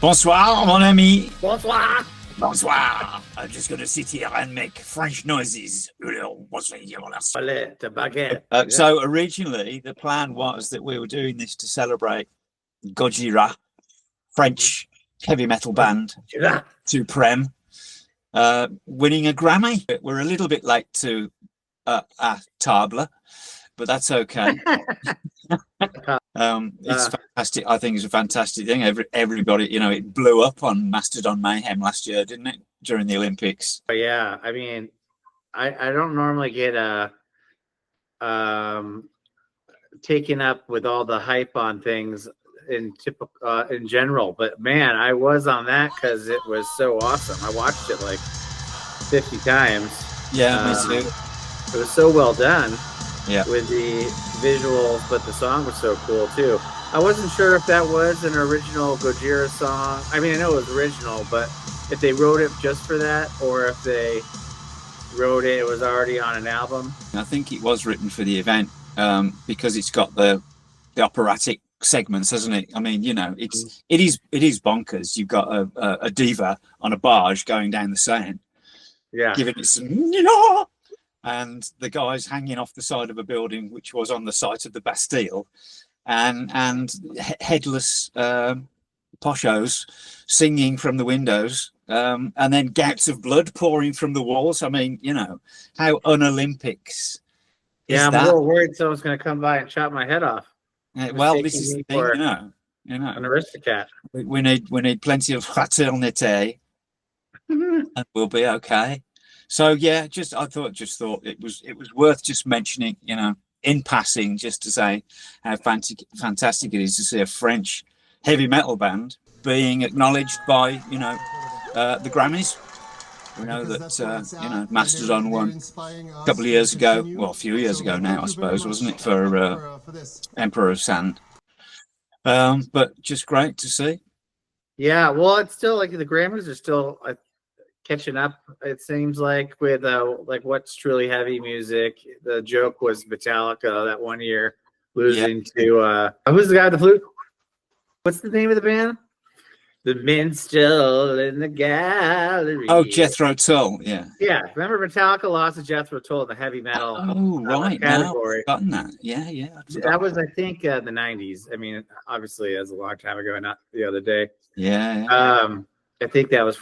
Bonsoir, mon ami. Bonsoir. Bonsoir. I'm just going to sit here and make French noises. Palette, baguette. So originally, the plan was that we were doing this to celebrate Gojira, French heavy metal band, Supreme, winning a Grammy. We're a little bit late to our table, but that's okay. It's fantastic. I think it's a fantastic thing. Everybody, you know, it blew up on Mastodon Mayhem last year, didn't it? During the Olympics. Yeah, I mean, I don't normally get taken up with all the hype on things in general, but man, I was on that because it was so awesome. I watched it like 50 times. Yeah, me too. It was so well done. Yeah, with the visuals, but the song was so cool too. I wasn't sure if that was an original Gojira song. I mean, I know it was original, but if they wrote it just for that, or if they wrote it was already on an album. I think it was written for the event because it's got the operatic segments, hasn't it? I mean, you know, it is bonkers. You've got a diva on a barge going down the Seine, yeah, giving it some, and the guys hanging off the side of a building which was on the site of the Bastille, and headless poshos singing from the windows, and then gouts of blood pouring from the walls. I mean, you know, how un-Olympics. Yeah, I'm a little worried someone's going to come by and chop my head off. Well, this is the thing, you know, an aristocrat. We need plenty of fraternité, and we'll be okay. So yeah, I thought it was worth just mentioning, you know, in passing, just to say how fantastic it is to see a French heavy metal band being acknowledged by, you know, the Grammys. We know that you know, Mastodon won a couple of years ago, well, a few years ago now, I suppose, wasn't it, for Emperor of Sand? But just great to see. Yeah, well, it's still like the Grammys are still catching up, it seems like, with like what's truly heavy music. The joke was Metallica that one year losing to who's the guy with the flute? What's the name of the band? The Minstrel in the Gallery. Oh, Jethro Tull. Yeah. Remember Metallica lost to Jethro Tull in the heavy metal right category. Now, that. Yeah. That was, I think, the 90s. I mean, obviously, it was a long time ago, not the other day. Yeah. I think that was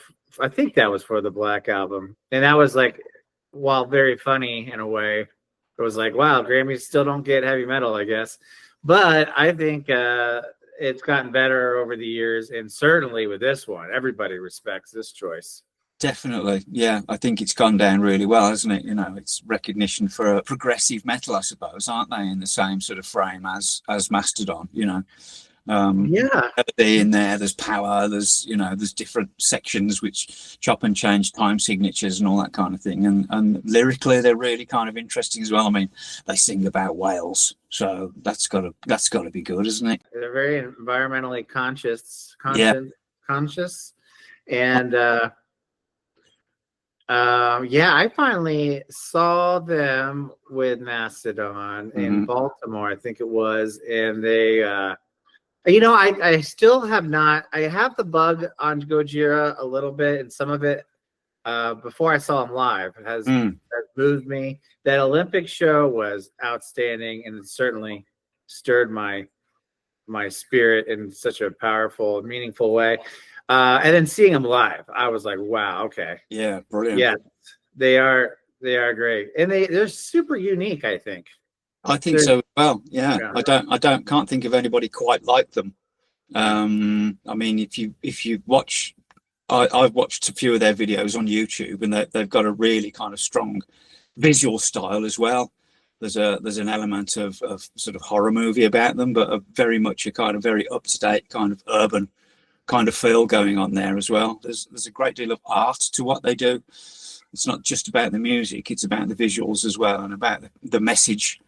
for the Black Album, and that was like, while very funny in a way, it was like, wow, Grammys still don't get heavy metal, I guess. But I think it's gotten better over the years, and certainly with this one, everybody respects this choice. Definitely, yeah. I think it's gone down really well, hasn't it? You know, it's recognition for progressive metal, I suppose, aren't they? In the same sort of frame as Mastodon, you know. In there, there's power, there's different sections which chop and change time signatures and all that kind of thing, and lyrically they're really kind of interesting as well. I mean, they sing about whales, so that's got to be good, isn't it? They're very environmentally conscious, and I finally saw them with Mastodon in Baltimore, I think it was, and they I still have not. I have the bug on Gojira a little bit, and some of it before I saw him live has moved me. That Olympic show was outstanding, and it certainly stirred my spirit in such a powerful, meaningful way. And then seeing him live, I was like, wow, okay, yeah, brilliant. Yeah, they are great, and they're super unique, I think. I think so. Well, yeah. Can't think of anybody quite like them. I mean, if you watch, I've watched a few of their videos on YouTube, and they've got a really kind of strong visual style as well. There's an element of sort of horror movie about them, but very much a kind of very up to date kind of urban kind of feel going on there as well. There's a great deal of art to what they do. It's not just about the music; it's about the visuals as well, and about the message.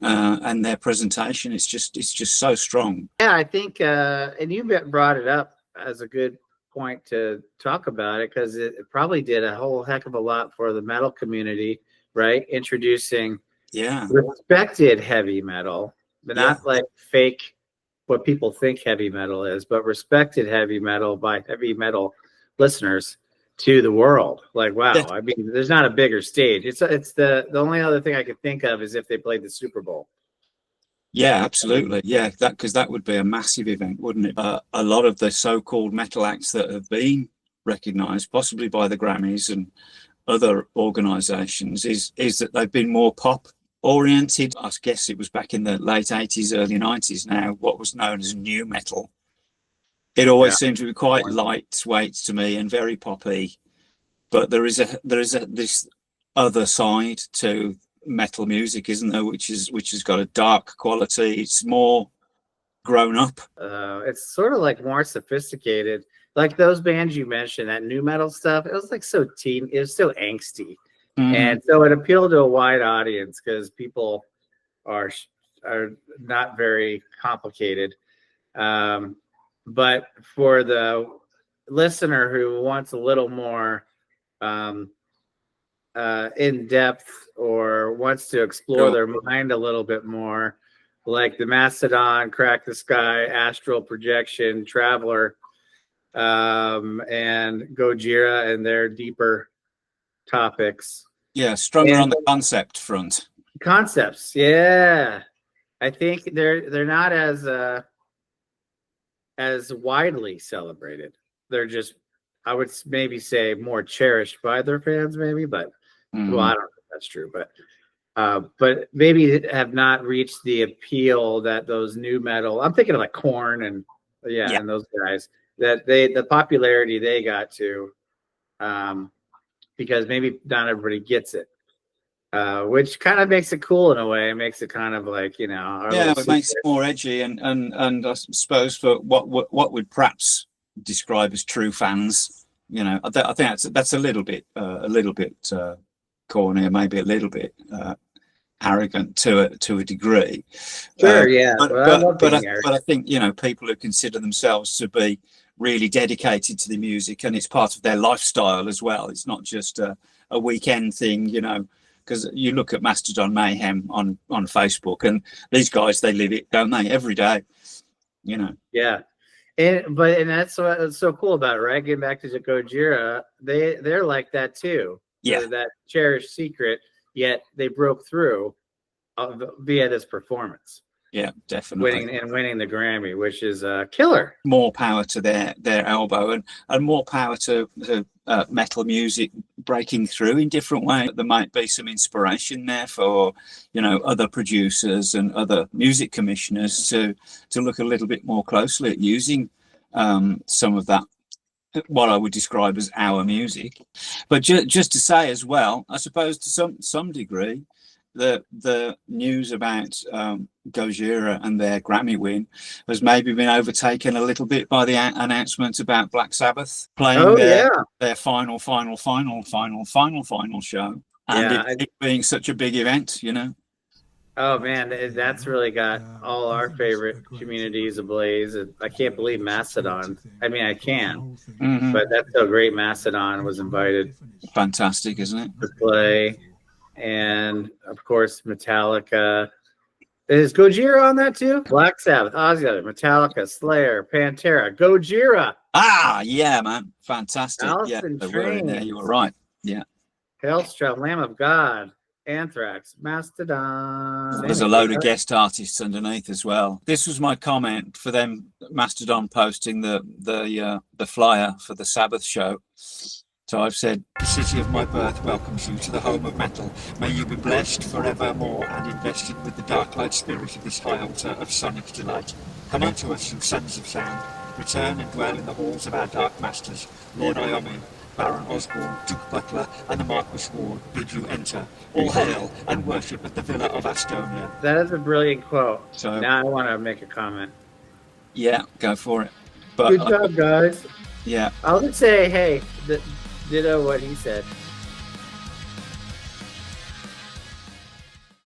And their presentation, it's just so strong. Yeah, I think, and you brought it up as a good point to talk about it, because it probably did a whole heck of a lot for the metal community, right? Introducing respected heavy metal, but not like fake what people think heavy metal is, but respected heavy metal by heavy metal listeners to the world. Like, wow, I mean, there's not a bigger stage. It's the only other thing I could think of is if they played the Super Bowl. Yeah, absolutely. Yeah, because that would be a massive event, wouldn't it? A lot of the so-called metal acts that have been recognized, possibly by the Grammys and other organizations, is that they've been more pop oriented. I guess it was back in the late 80s, early 90s now, what was known as new metal. It always seemed to be quite lightweight to me and very poppy, but there is this other side to metal music, isn't there, which has got a dark quality. It's more grown up. It's sort of like more sophisticated. Like those bands you mentioned, that new metal stuff, it was like so teen, it was so angsty. And so it appealed to a wide audience because people are not very complicated. But for the listener who wants a little more in depth or wants to explore their mind a little bit more, like the Mastodon, Crack the Sky, Astral Projection, Traveler, and Gojira and their deeper topics. Yeah, stronger on the concept front. Concepts, yeah. I think they're not as widely celebrated. They're just, I would maybe say, more cherished by their fans, maybe, but well, I don't know if that's true, but maybe have not reached the appeal that those new metal, I'm thinking of like Korn and and those guys, that the popularity they got to, because maybe not everybody gets it. Which kind of makes it cool in a way. It makes it kind of like, you know, it makes it more edgy, and I suppose for what would perhaps describe as true fans, you know, I think that's a little bit corny, maybe a little bit arrogant to a degree. Sure, yeah. But I think, you know, people who consider themselves to be really dedicated to the music, and it's part of their lifestyle as well. It's not just a weekend thing, you know. Because you look at Mastodon Mayhem on Facebook, and these guys, they live it, don't they, every day, you know? Yeah, and that's what's so cool about it, right? Getting back to Gojira, they're like that too. Yeah, that cherished secret, yet they broke through via this performance. Yeah, definitely. Winning the Grammy, which is a killer. More power to their elbow, and more power to metal music breaking through in different ways. There might be some inspiration there for, you know, other producers and other music commissioners to look a little bit more closely at using some of that, what I would describe as our music. But just to say as well, I suppose to some degree, the news about Gojira and their Grammy win has maybe been overtaken a little bit by the announcement about Black Sabbath playing their final show, and it being such a big event, you know. Oh man, that's really got all our favorite communities ablaze. I can't believe Mastodon. I mean, I can, but that's so great. Mastodon was invited. Fantastic, isn't it? To play. And of course, Metallica. Is Gojira on that too? Black Sabbath, Ozzy, Metallica, Slayer, Pantera, Gojira. Ah, yeah, man, fantastic. Allison Train. Yeah, you were right. Yeah. Hellstrom, Lamb of God, Anthrax, Mastodon. There's a load of guest artists underneath as well. This was my comment for them. Mastodon posting the flyer for the Sabbath show. So I've said, the city of my birth welcomes you to the home of metal. May you be blessed forevermore and invested with the dark light spirit of this high altar of sonic delight. Come unto us, you sons of sound. Return and dwell in the halls of our dark masters. Lord Iommi, Baron Osborne, Duke Butler, and the Marquis Ward bid you enter. All hail and worship at the Villa of Astonia. That is a brilliant quote. So now I want to make a comment. Yeah, go for it. But good job, guys. Yeah. I'll just say, hey, ditto what he said.